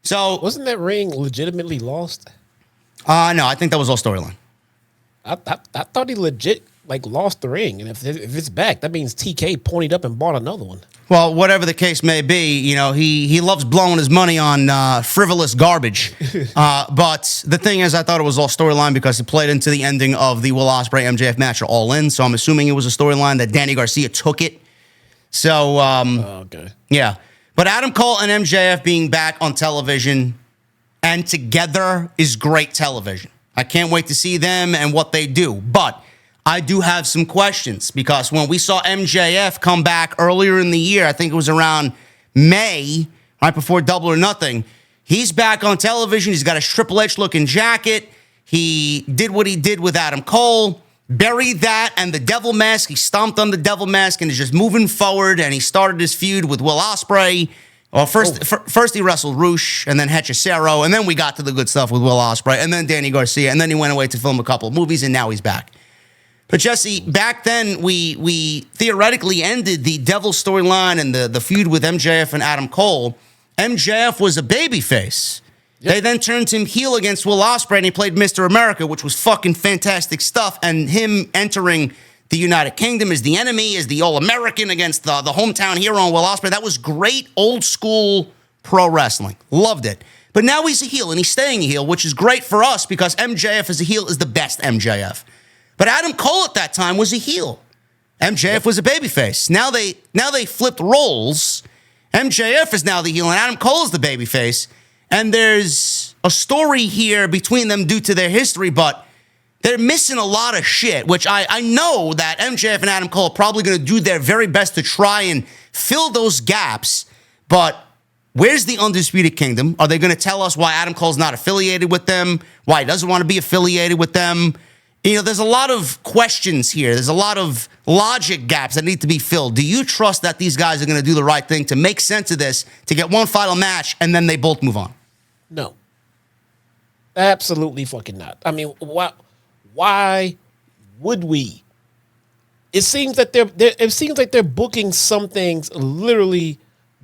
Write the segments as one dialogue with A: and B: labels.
A: So
B: Wasn't that ring legitimately lost?
A: no, I think that was all storyline.
B: I thought he legit lost the ring, and if it's back, that means TK pointed up and bought another one.
A: Well, whatever the case may be, he loves blowing his money on frivolous garbage. But the thing is, I thought it was all storyline because it played into the ending of the Will Ospreay MJF match or All In. So I'm assuming it was a storyline that Danny Garcia took it. So,
B: Okay.
A: yeah. But Adam Cole and MJF being back on television and together is great television. I can't wait to see them and what they do. But I do have some questions because when we saw MJF come back earlier in the year, I think it was around May, right before Double or Nothing, he's back on television. He's got a Triple H looking jacket. He did what he did with Adam Cole, buried that and the devil mask. He stomped on the devil mask and is just moving forward. And he started his feud with Will Ospreay. Well, first he wrestled Roosh and then Hechicero, and then we got to the good stuff with Will Ospreay and then Danny Garcia, and then he went away to film a couple of movies, and now he's back. But Jesse, back then we theoretically ended the Devil storyline and the feud with MJF and Adam Cole. MJF was a babyface. Yep. They then turned him heel against Will Ospreay, and he played Mr. America, which was fucking fantastic stuff. And him entering the United Kingdom as the enemy, as the All-American against the hometown hero on Will Ospreay. That was great old school pro wrestling. Loved it. But now he's a heel, and he's staying a heel, which is great for us because MJF as a heel is the best MJF. But Adam Cole at that time was a heel. MJF was a babyface. Now they flipped roles. MJF is now the heel, and Adam Cole is the babyface. And there's a story here between them due to their history, but they're missing a lot of shit, which I know that MJF and Adam Cole are probably going to do their very best to try and fill those gaps. But where's the Undisputed Kingdom? Are they going to tell us why Adam Cole's not affiliated with them? Why he doesn't want to be affiliated with them? There's a lot of questions here. There's a lot of logic gaps that need to be filled. Do you trust that these guys are going to do the right thing to make sense of this, to get one final match, and then they both move on?
B: No. Absolutely fucking not. I mean, why would we? It seems that they're booking some things literally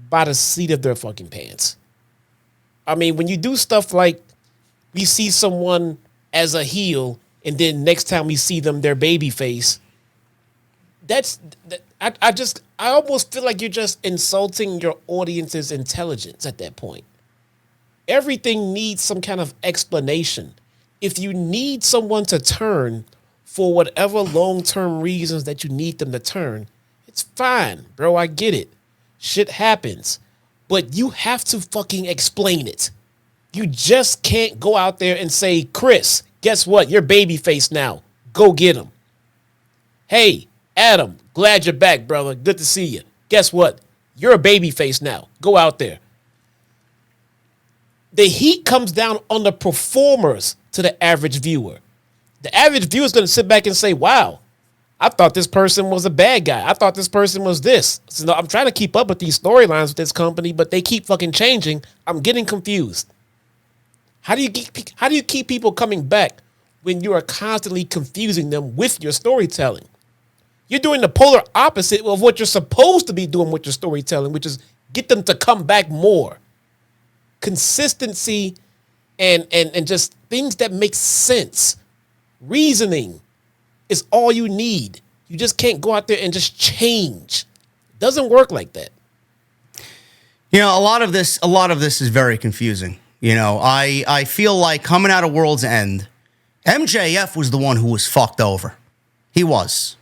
B: by the seat of their fucking pants. I mean, when you do stuff like we see someone as a heel and then next time we see them, their baby face, I almost feel like you're just insulting your audience's intelligence at that point. Everything needs some kind of explanation. If you need someone to turn for whatever long-term reasons that you need them to turn, it's fine, bro. I get it. Shit happens. But you have to fucking explain it. You just can't go out there and say, Chris, guess what? You're babyface now. Go get him. Hey, Adam, glad you're back, brother. Good to see you. Guess what? You're a babyface now. Go out there. The heat comes down on the performers to the average viewer. The average viewer is going to sit back and say, wow, I thought this person was a bad guy. I thought this person was this. So I'm trying to keep up with these storylines with this company, but they keep fucking changing. I'm getting confused. How do you keep people coming back when you are constantly confusing them with your storytelling? You're doing the polar opposite of what you're supposed to be doing with your storytelling, which is get them to come back more. Consistency and just things that make sense. Reasoning is all you need. You just can't go out there and just change. It doesn't work like that.
A: A lot of this is very confusing. I feel like coming out of World's End, MJF was the one who was fucked over. He was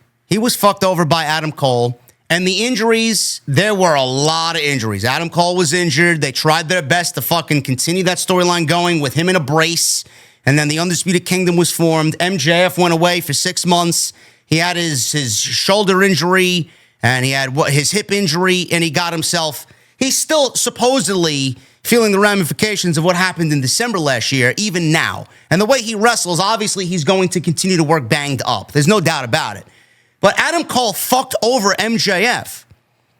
A: fucked over by Adam Cole. And the injuries, there were a lot of injuries. Adam Cole was injured. They tried their best to fucking continue that storyline going with him in a brace. And then the Undisputed Kingdom was formed. MJF went away for 6 months. He had his shoulder injury and he had his hip injury, and he got himself. He's still supposedly feeling the ramifications of what happened in December last year, even now. And the way he wrestles, obviously he's going to continue to work banged up. There's no doubt about it. But Adam Cole fucked over MJF.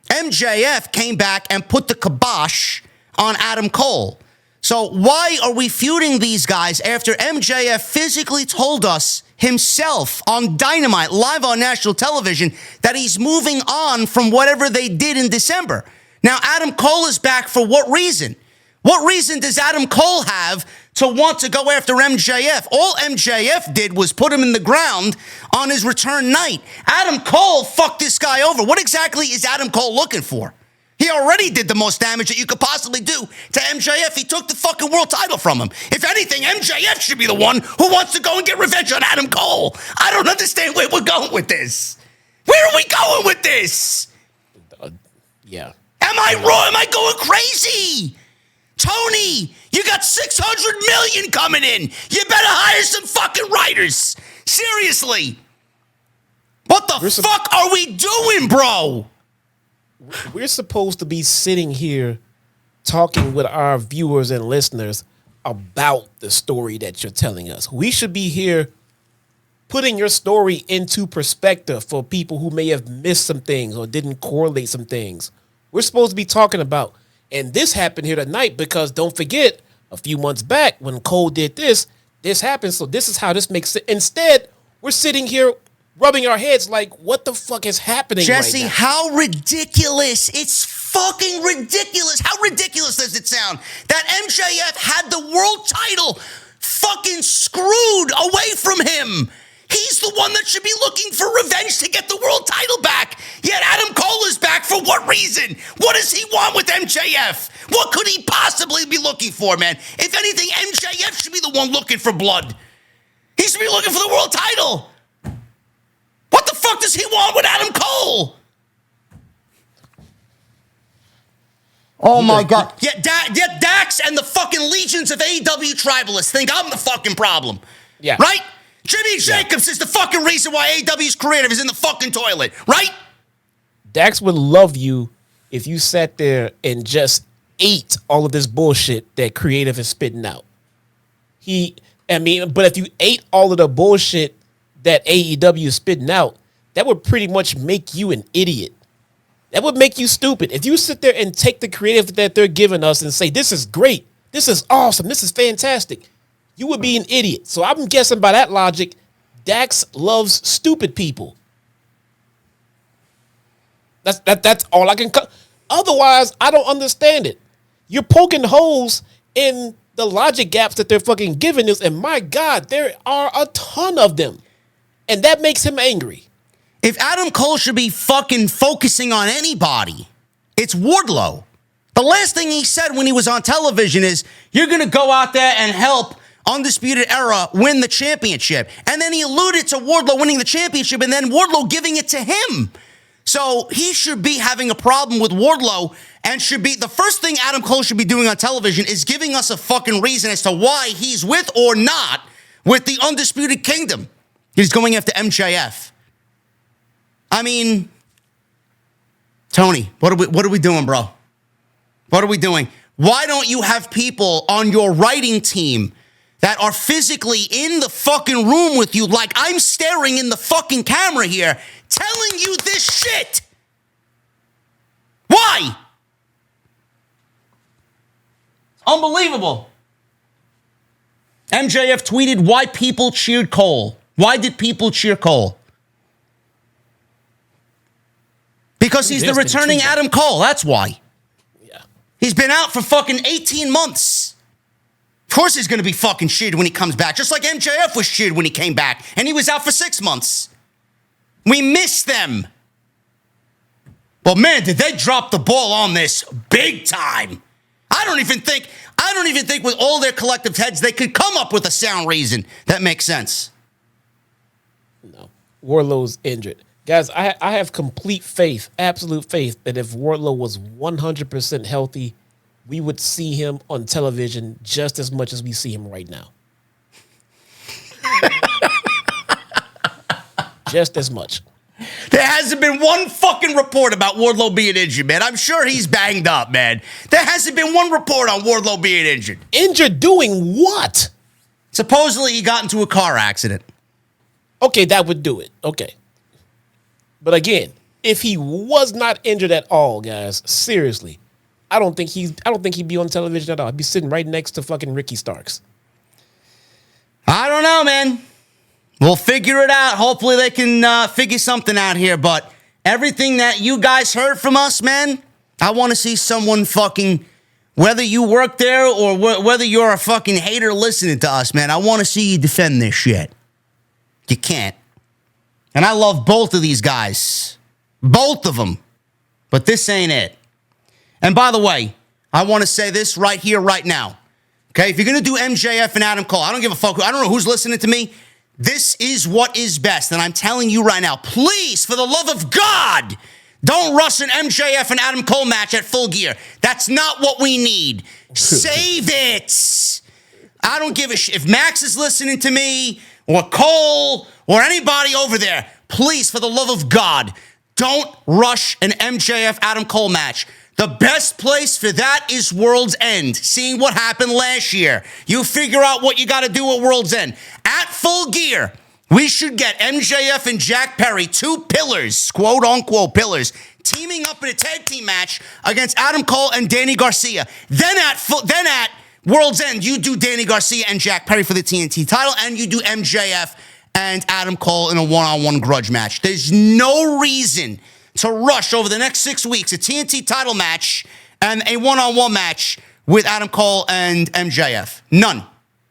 A: MJF came back and put the kibosh on Adam Cole. So why are we feuding these guys after MJF physically told us himself on Dynamite, live on national television, that he's moving on from whatever they did in December? Now, Adam Cole is back for what reason? What reason does Adam Cole have to want to go after MJF? All MJF did was put him in the ground on his return night. Adam Cole fucked this guy over. What exactly is Adam Cole looking for? He already did the most damage that you could possibly do to MJF. He took the fucking world title from him. If anything, MJF should be the one who wants to go and get revenge on Adam Cole. I don't understand where we're going with this. Where are we going with this?
B: Yeah.
A: Am I wrong? Am I going crazy? Tony, you got $600 million coming in. You better hire some fucking writers. Seriously. What the fuck are we doing, bro?
B: We're supposed to be sitting here talking with our viewers and listeners about the story that you're telling us. We should be here putting your story into perspective for people who may have missed some things or didn't correlate some things. We're supposed to be talking about, and this happened here tonight because don't forget, a few months back when Cole did this happened. So this is how this makes sense. Instead, we're sitting here rubbing our heads like, what the fuck is happening
A: Jesse,
B: right now?
A: how ridiculous. It's fucking ridiculous. How ridiculous does it sound that MJF had the world title fucking screwed away from him? He's the one that should be looking for revenge to get the world title back. Yet Adam Cole is back for what reason? What does he want with MJF? What could he possibly be looking for, man? If anything, MJF should be the one looking for blood. He should be looking for the world title. What the fuck does he want with Adam Cole? Oh my God. Yet Dax and the fucking legions of AEW tribalists think I'm the fucking problem.
B: Yeah.
A: Right? Jimmy Jacobs is the fucking reason why AEW's creative is in the fucking toilet, right?
B: Dax would love you if you sat there and just ate all of this bullshit that creative is spitting out. But if you ate all of the bullshit that AEW is spitting out, that would pretty much make you an idiot. That would make you stupid. If you sit there and take the creative that they're giving us and say, this is great, this is awesome, this is fantastic, you would be an idiot. So I'm guessing by that logic, Dax loves stupid people. That's all I can. Otherwise, I don't understand it. You're poking holes in the logic gaps that they're fucking giving us, and my God, there are a ton of them, and that makes him angry.
A: If Adam Cole should be fucking focusing on anybody, it's Wardlow. The last thing he said when he was on television is, you're going to go out there and help Undisputed Era win the championship. And then he alluded to Wardlow winning the championship and then Wardlow giving it to him. So he should be having a problem with Wardlow and should be, the first thing Adam Cole should be doing on television is giving us a fucking reason as to why he's with or not with the Undisputed Kingdom. He's going after MJF. I mean, Tony, what are we doing, bro? What are we doing? Why don't you have people on your writing team that are physically in the fucking room with you like I'm staring in the fucking camera here telling you this shit? Why? Unbelievable. MJF tweeted why people cheered Cole. Why did people cheer Cole? Because he's the returning Adam Cole. That's why.
B: Yeah.
A: He's been out for fucking 18 months. Of course he's going to be fucking cheered when he comes back, just like MJF was cheered when he came back, and he was out for 6 months. We miss them. But man, did they drop the ball on this big time. I don't even think with all their collective heads they could come up with a sound reason that makes sense.
B: No. Wardlow's injured. Guys, I have complete faith, absolute faith, that if Wardlow was 100% healthy, we would see him on television just as much as we see him right now. Just as much.
A: There hasn't been one fucking report about Wardlow being injured, man. I'm sure he's banged up, man. There hasn't been one report on Wardlow being injured.
B: Injured doing what?
A: Supposedly he got into a car accident.
B: Okay, that would do it. Okay. But again, if he was not injured at all, guys, seriously, I don't think he'd be on television at all. I'd be sitting right next to fucking Ricky Starks.
A: I don't know, man. We'll figure it out. Hopefully they can figure something out here. But everything that you guys heard from us, man, I want to see someone fucking Whether you work there or whether you're a fucking hater listening to us, man, I want to see you defend this shit. You can't. And I love both of these guys. Both of them. But this ain't it. And by the way, I want to say this right here, right now. Okay, if you're going to do MJF and Adam Cole, I don't give a fuck. I don't know who's listening to me. This is what is best. And I'm telling you right now, please, for the love of God, don't rush an MJF and Adam Cole match at Full Gear. That's not what we need. Save it. I don't give a shit. If Max is listening to me, or Cole, or anybody over there, please, for the love of God, don't rush an MJF Adam Cole match. The best place for that is World's End. Seeing what happened last year. You figure out what you got to do at World's End. At Full Gear, we should get MJF and Jack Perry, two pillars, quote unquote pillars, teaming up in a tag team match against Adam Cole and Danny Garcia. Then at World's End, you do Danny Garcia and Jack Perry for the TNT title, and you do MJF and Adam Cole in a one-on-one grudge match. There's no reason to rush over the next 6 weeks a TNT title match and a one-on-one match with Adam Cole and MJF. None.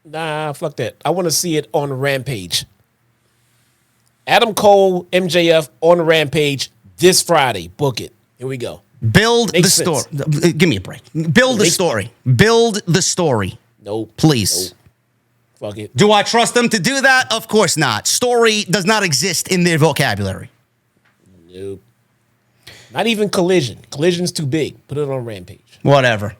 B: Nah, fuck that. I want to see it on Rampage. Adam Cole, MJF on Rampage this Friday. Book it. Here we go.
A: Build the story. Give me a break. Build the story. Build the story.
B: Nope.
A: Please.
B: Nope. Fuck it.
A: Do I trust them to do that? Of course not. Story does not exist in their vocabulary.
B: Nope. Not even Collision. Collision's too big. Put it on Rampage.
A: Whatever.